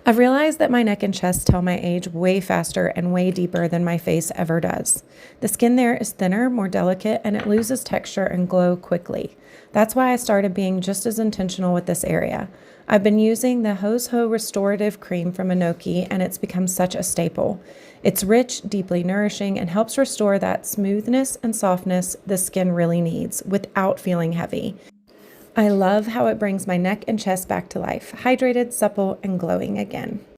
I've realized that my neck and chest tell my age way faster and way deeper than my face ever does. The skin there is thinner, more delicate, and it loses texture and glow quickly. That's why I started being just as intentional with this area. I've been using the Hose Ho Restorative Cream from Anoki, and it's become such a staple. It's rich, deeply nourishing, and helps restore that smoothness and softness the skin really needs without feeling heavy. I love how it brings my neck and chest back to life, hydrated, supple, and glowing again.